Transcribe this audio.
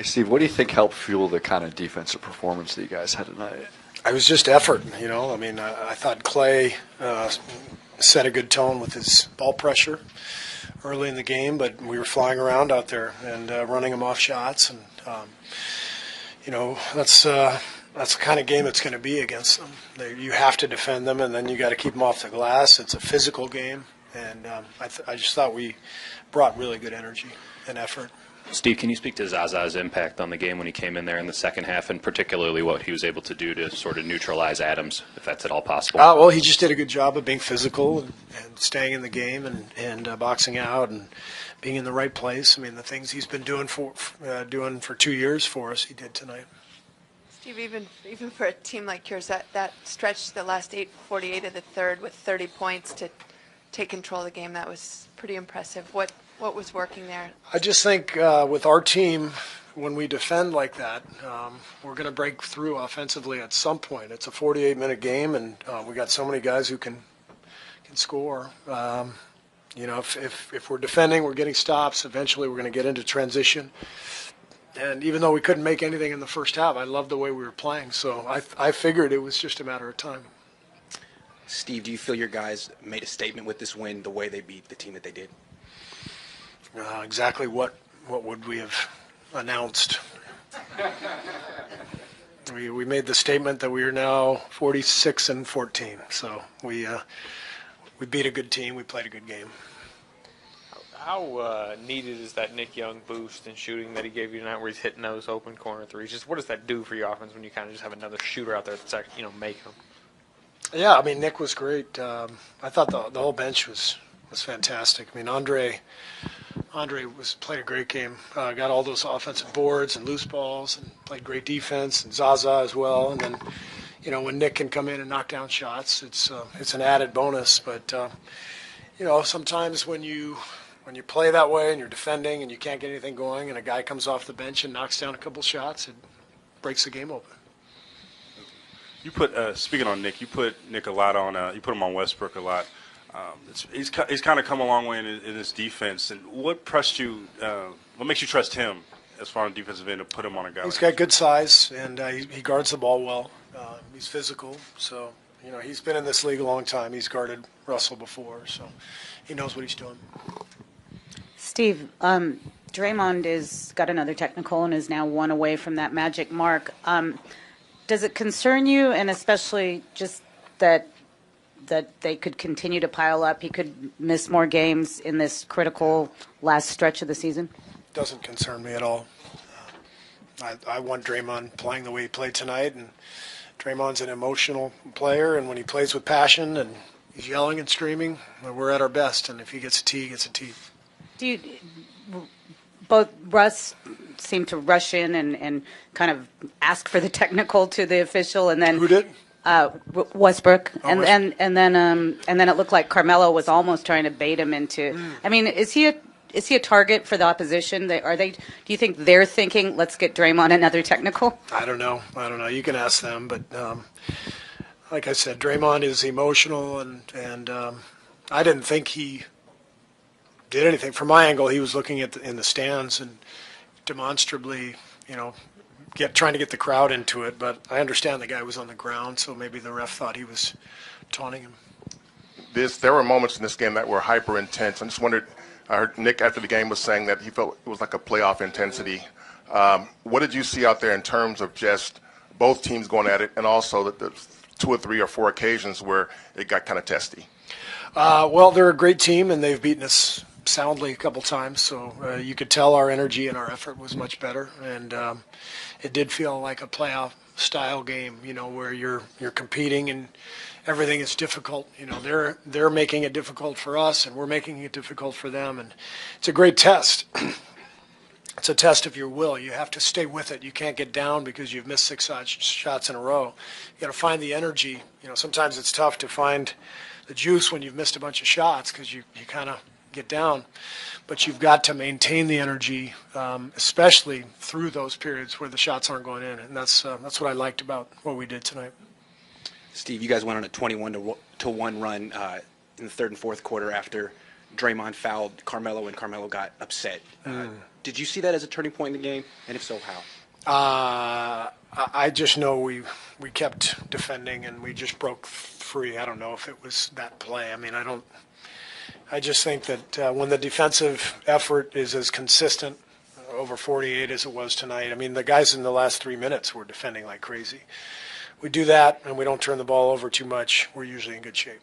Steve, what do you think helped fuel the kind of defensive performance that you guys had tonight? It was just effort, you know. I mean, I thought Clay set a good tone with his ball pressure early in the game, but we were flying around out there and running them off shots, and you know, that's the kind of game it's going to be against them. You have to defend them, and then you got to keep them off the glass. It's a physical game, and I just thought we brought really good energy and effort. Steve, can you speak to Zaza's impact on the game when he came in there in the second half, and particularly what he was able to do to sort of neutralize Adams, if that's at all possible? Well, he just did a good job of being physical and staying in the game and boxing out and being in the right place. I mean, the things he's been doing for 2 years for us, he did tonight. Steve, even for a team like yours, that stretch, the last 8:48 of the third with 30 points to take control of the game, that was pretty impressive. What was working there? I just think with our team, when we defend like that, we're going to break through offensively at some point. It's a 48-minute game, and we got so many guys who can score. You know, if we're defending, we're getting stops. Eventually, we're going to get into transition. And even though we couldn't make anything in the first half, I loved the way we were playing. So I figured it was just a matter of time. Steve, do you feel your guys made a statement with this win, the way they beat the team that they did? Exactly what would we have announced? We made the statement that we are now 46-14. So we beat a good team. We played a good game. How needed is that Nick Young boost in shooting that he gave you tonight, where he's hitting those open corner threes? Just what does that do for your offense when you kind of just have another shooter out there that's actually, you know, make them? Yeah, I mean, Nick was great. I thought the whole bench was fantastic. I mean, Andre played a great game. Got all those offensive boards and loose balls, and played great defense. And Zaza as well. And then, you know, when Nick can come in and knock down shots, it's an added bonus. But you know, sometimes when you play that way and you're defending and you can't get anything going, and a guy comes off the bench and knocks down a couple shots, it breaks the game open. You put speaking on Nick, you put Nick a lot on. You put him on Westbrook a lot. He's kind of come a long way in his defense. And what pressed you? What makes you trust him as far as defensive end to put him on a guy? He's got good size, and he guards the ball well. He's physical, so you know he's been in this league a long time. He's guarded Russell before, so he knows what he's doing. Steve, Draymond has got another technical and is now one away from that magic mark. Does it concern you, and especially just that they could continue to pile up? He could miss more games in this critical last stretch of the season? Doesn't concern me at all. I want Draymond playing the way he played tonight, and Draymond's an emotional player, and when he plays with passion and he's yelling and screaming, we're at our best, and if he gets a tee, he gets a tee. Both Russ seemed to rush in and kind of ask for the technical to the official, and then who did? Westbrook, and then it looked like Carmelo was almost trying to bait him into. I mean, is he a target for the opposition? Do you think they're thinking, let's get Draymond another technical? I don't know. You can ask them, but like I said, Draymond is emotional, and I didn't think he did anything. From my angle, he was looking in the stands and demonstrably, you know, trying to get the crowd into it. But I understand the guy was on the ground, so maybe the ref thought he was taunting him. There were moments in this game that were hyper intense. I just wondered. I heard Nick after the game was saying that he felt it was like a playoff intensity. What did you see out there in terms of just both teams going at it, and also the 2 or 3 or 4 occasions where it got kind of testy? Well, they're a great team, and they've beaten us soundly a couple times, so you could tell our energy and our effort was much better, and it did feel like a playoff style game, you know, where you're competing and everything is difficult. You know, they're making it difficult for us, and we're making it difficult for them, and it's a great test. It's a test of your will. You have to stay with it. You can't get down because you've missed 6 shots in a row. You got to find the energy. You know, sometimes it's tough to find the juice when you've missed a bunch of shots because you kind of get down, but you've got to maintain the energy, especially through those periods where the shots aren't going in, and that's what I liked about what we did tonight. Steve, you guys went on a 21-1 run in the third and fourth quarter after Draymond fouled Carmelo and Carmelo got upset. Did you see that as a turning point in the game? And if so, how? I just know we kept defending and we just broke free. I don't know if it was that play. I mean, I just think that when the defensive effort is as consistent over 48 as it was tonight, I mean, the guys in the last 3 minutes were defending like crazy. We do that and we don't turn the ball over too much, we're usually in good shape.